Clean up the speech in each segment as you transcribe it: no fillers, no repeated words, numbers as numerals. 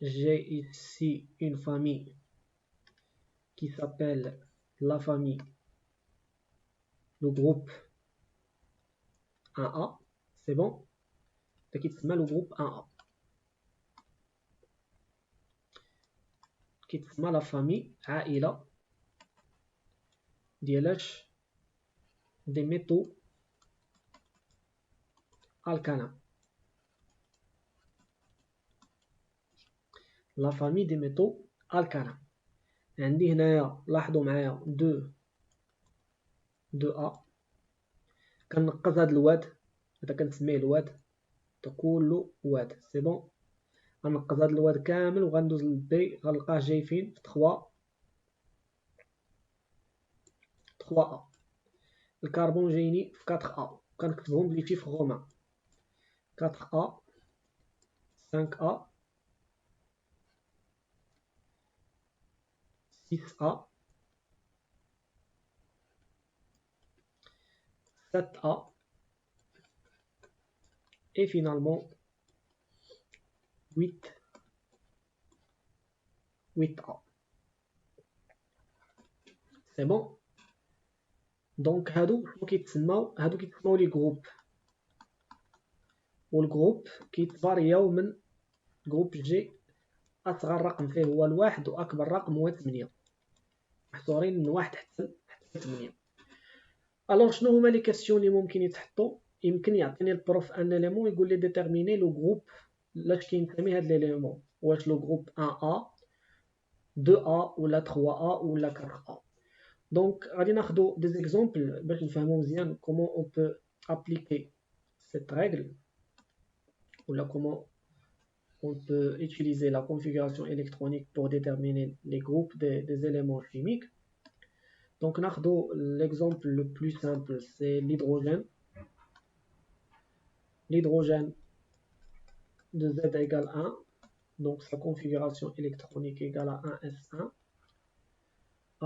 j'ai ici une famille qui s'appelle la famille, le groupe 1A. C'est bon? qui تسمى le groupe 1A. qui تسمى la famille عائلة ديالاش des métaux alcalins. La famille des métaux alcalins. عندي هنايا لاحظوا معايا 2A. كنقص هاد الواد، هذا كنسميه الواد، كله واد. سي بون. غنقص هاد الواد كامل وغندوز للبي، غنلقاه جاي فين؟ في 3A. الكربون جايني في 4A، كنكتبهم بلي شيفر رومان. 4A 5A 6A 7A et finalement 8A. C'est bon. دونك هادو كيتسماو لي جروب، والجروب كيتفارياو من جروب جي. اصغر رقم فيه هو الواحد واكبر رقم هو 8، محصورين من واحد حتى 8. الوغ شنو هما لي كاستيون اللي ممكن يتحطوا؟ يمكن يعطيني البروف ان اليمون يقول لي ديتيرميني لو جروب لاش كينسمي هاد ليليمون، واش لو جروب 1A 2A ولا 3A ولا 4A. دونك غادي ناخدو دي زيكزامبل باش نفهمو مزيان كومون اون بو ابليكي cette règle, ou là comment on peut utiliser la configuration électronique pour déterminer les groupes des éléments chimiques. Donc l'exemple le plus simple, c'est l'hydrogène. L'hydrogène de Z égale 1, donc sa configuration électronique égale à 1s1.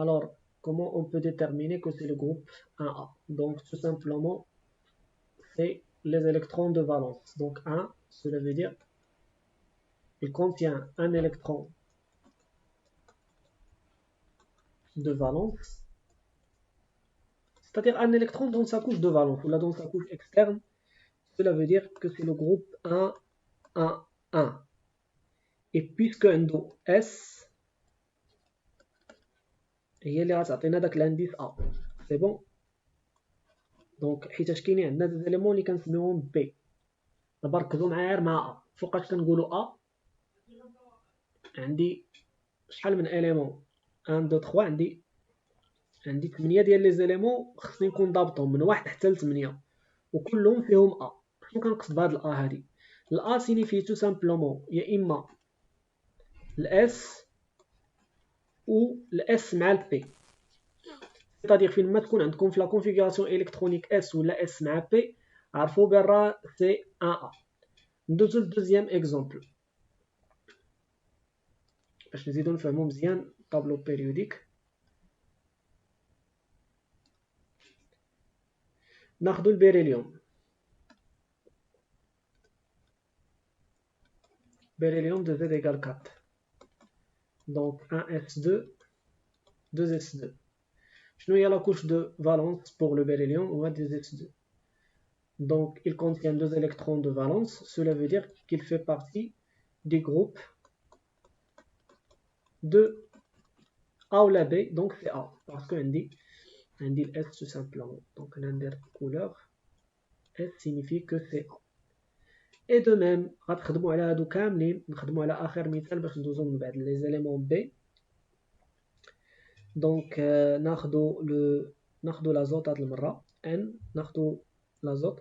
Alors comment on peut déterminer que c'est le groupe 1A? Donc tout simplement c'est les électrons de valence. Donc 1, cela veut dire il contient un électron de valence, c'est-à-dire un électron dans sa couche de valence ou là dans sa couche externe. Cela veut dire que c'est le groupe 1, 1, 1. Et puisque عنده S هي اللي غتعطينا داك l'indice A. C'est bon. دونك حيتاش كاينين عندنا دي زيليمون اللي كنسميوهم بي، دابا ركزوا معايا غير مع A. فوقاش كنقولوا A عندي شحال من اليمون؟ 1 2 3. عندي 8 ديال لي زيليمون خصني نكون ضابطهم من 1 حتى ل 8، وكلهم فيهم A. شنو كنقصد بهاد الA هادي؟ الA سينيفي تو سامبلومون يا اما الاس ou الاس مع البي. c'est-à-dire فين ما تكون عندكم في لا كونفيغوراسيون الكترونيك اس ولا اس مع بي، عرفوا بان راه سي 1A. ندوزو للدوزيام اكزومبل باش نزيدو نفهمو مزيان طابلو بيريوديك. ناخدو البيريليوم. Beryllium de Z égale 4. Donc 1s2, 2s2. Nous, il y a la couche de valence pour le beryllium, on va 2s2. Donc il contient 2 électrons de valence, cela veut dire qu'il fait partie du groupe de A ou la B, donc c'est A, parce qu'on dit S tout simplement. Donc l'un couleur, S signifie que c'est A. Et de même, غتخدموا على هادو كاملين، نخدموا على آخر مثال باش ندوزو من بعد les éléments B. Donc ناخدو l'azote هاد المرة N، ناخدو l'azote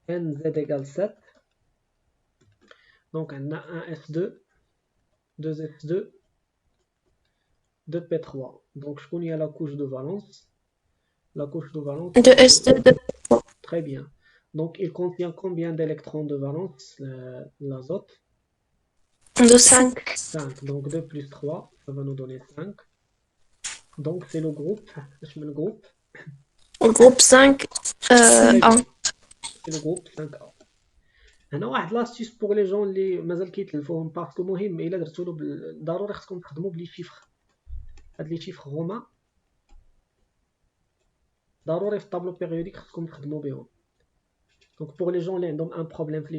N Z égale 7. Donc عندنا 1s2 2s2 2p3. Donc شكون هي la couche de valence? La couche de valence 2s2 2p3. Très bien. Donc il contient combien d'électrons de valence l'azote? De 5. 5. Donc 2 plus 3, ça va nous donner 5. Donc c'est le groupe. Le groupe Au groupe 5, 1. C'est le groupe 5A. هنا واحد لاستيس بوغ لي جون اللي مازال كيتلفوهم، باسكو مهم الا درتولو ضروري خصكم تخدمو بلي شيفر. هاد لي شيفر هما ضروري في الطابلو بيريوديك خصكم تخدمو بهم. دونك بوغ لي جون اللي عندهم ان بروبليم في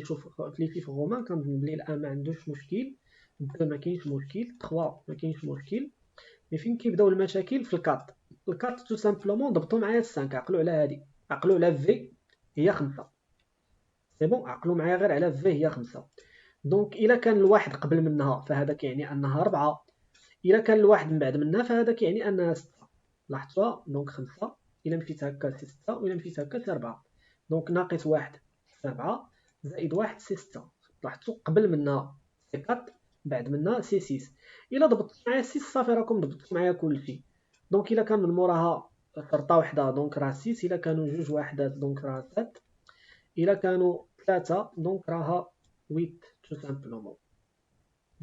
لي شيفر هما، كنظن بلي الان ما عندوش مشكل، دو ما كاينش مشكل، 3 ما كاينش مشكل. مي فين كيبداو المشاكل في الكات. الكات تو سامبلومون ضبطوا معايا 5، عقلوا على هادي، عقلوا على في هي 5. سي بون، عقلوا معايا غير على في هي 5. دونك الا كان الواحد قبل منها فهذا كيعني انها 4، الا كان الواحد من بعد منها فهذا كيعني انها 6. لاحظتوها؟ دونك 5 الا مشيت هكا سي 6، والا مشيت هكا سي 4. دونك ناقص 1 7 زائد 1 سي 6. لاحظتوا قبل منها سي 4، بعد منها سي 6. الا ضبطت معايا 6 صافي راكم ضبطتوا معايا كلشي. دونك الا كان من موراها فرطه وحده دونك راه 6، الا كانوا جوج وحدات دونك راه 7، الا كانوا 3 دونك راها 8 تو سامبلومون.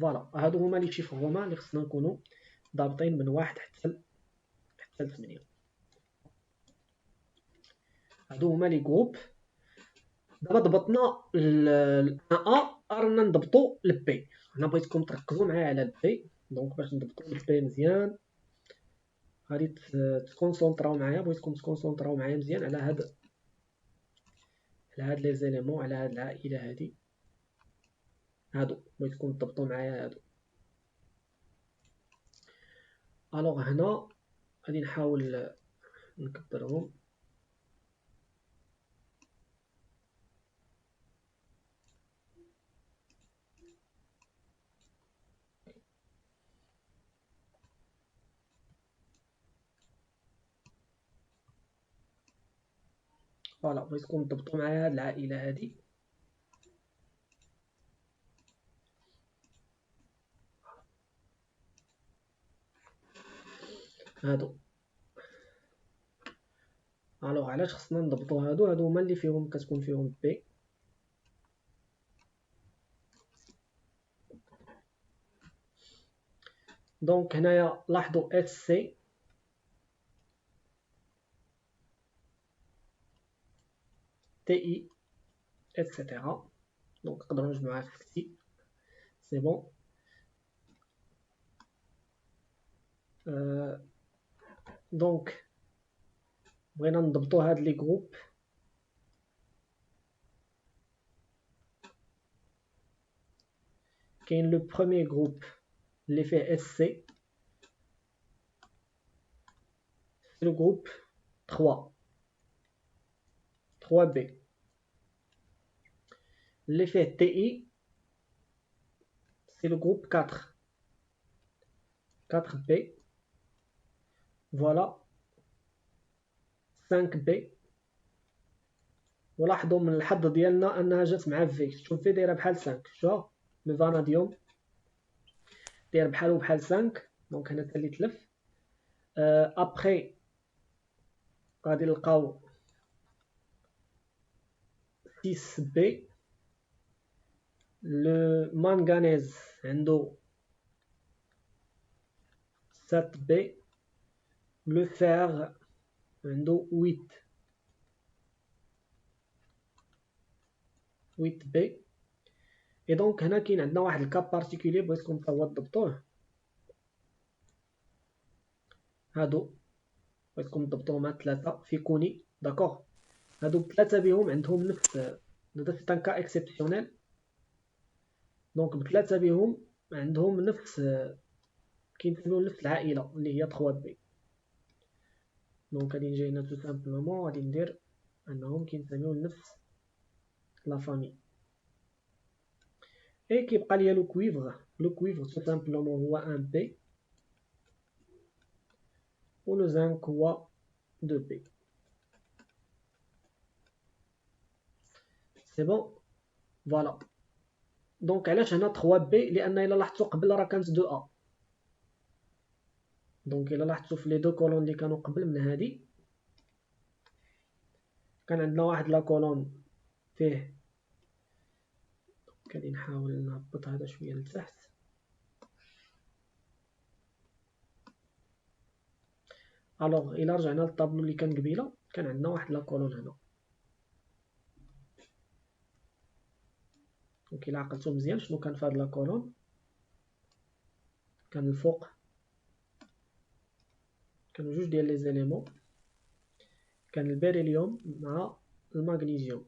فوالا، هادو هما لي شيفر هما اللي خصنا نكونوا ضابطين من 1 حتى ل 8. هادو هما لي جروب. دابا ضبطنا ال A، رانا نضبطو البي. انا بغيتكم تركزوا معايا على البي. دونك باش نضبطو البي مزيان غادي تكونسونطراو معايا، بغيتكم تكونسونطراو معايا مزيان على هاد لي زيليمون، على هاد العائله هادي. هادو بغيتكم تضبطوا معايا هادو. الوغ هنا غادي نحاول نكبرهم. فوالا، بغيتكم تضبطوا معايا هاد العائله هادي. هادو الوغ علاش خصنا نضبطو هادو هما اللي فيهم كتكون فيهم بي. دونك هنايا لاحظوا اس سي تي اي اتسيتيرا. دونك نقدروا نجمعوها في سي. سي بون. دونك بغينا نضبطو هاد لي جروب. كاين لو بروميي جروب اللي فيه اس سي، لو جروب 3 بي. اللي فيه تي اي سي لو جروب 4 بي. فوالا 5 بي. ولاحظوا من الحظ ديالنا انها جات مع في. شوف في دايره بحال 5، شوف لو فاناديوم داير بحالو بحال 5. دونك هنا حتى اللي تلف. ابخي غادي نلقاو 6 بي. لو مانغانيز عنده 7 بي. لو فير عنده 8 بي. اي دونك هنا كاين عندنا واحد الكا بارتيكولي بغيتكم تا هو تضبطوه. هادو بغيتكم تضبطوهم مع 3 في كوني. داكوغ، هادو 3 بهم عندهم نفس، هذا سي ان كا اكسبسيونيل. دونك ب3 بهم عندهم نفس، كينسميو نفس العائله اللي هي 3 بي. دونك غادي نجي هنا تو سامبلومون غادي ندير انهم كينسميو نفس لا فامي. اي كيبقى ليا لو كويفر. لو كويفر تو سامبلومون هو 1 بي، و لو زانك هو 2 بي. سي بون. فوالا. دونك علاش هنا 3 بي؟ لان الا لاحظتوا قبل راه كانت 2 ا. دونك الا لاحظتوا في لي دو كولون اللي كانوا قبل من هادي كان عندنا واحد لا كولون فيه. غادي نحاول نهبط هذا شويه لتحت. الوغ الا رجعنا للطابلو اللي كان قبيله كان عندنا واحد لا كولون هنا. دونك الا عقلتو مزيان شنو كان في هاد لا كولوم، كان الفوق كانوا جوج ديال لي زيليمون، كان البيريليوم مع المغنيسيوم.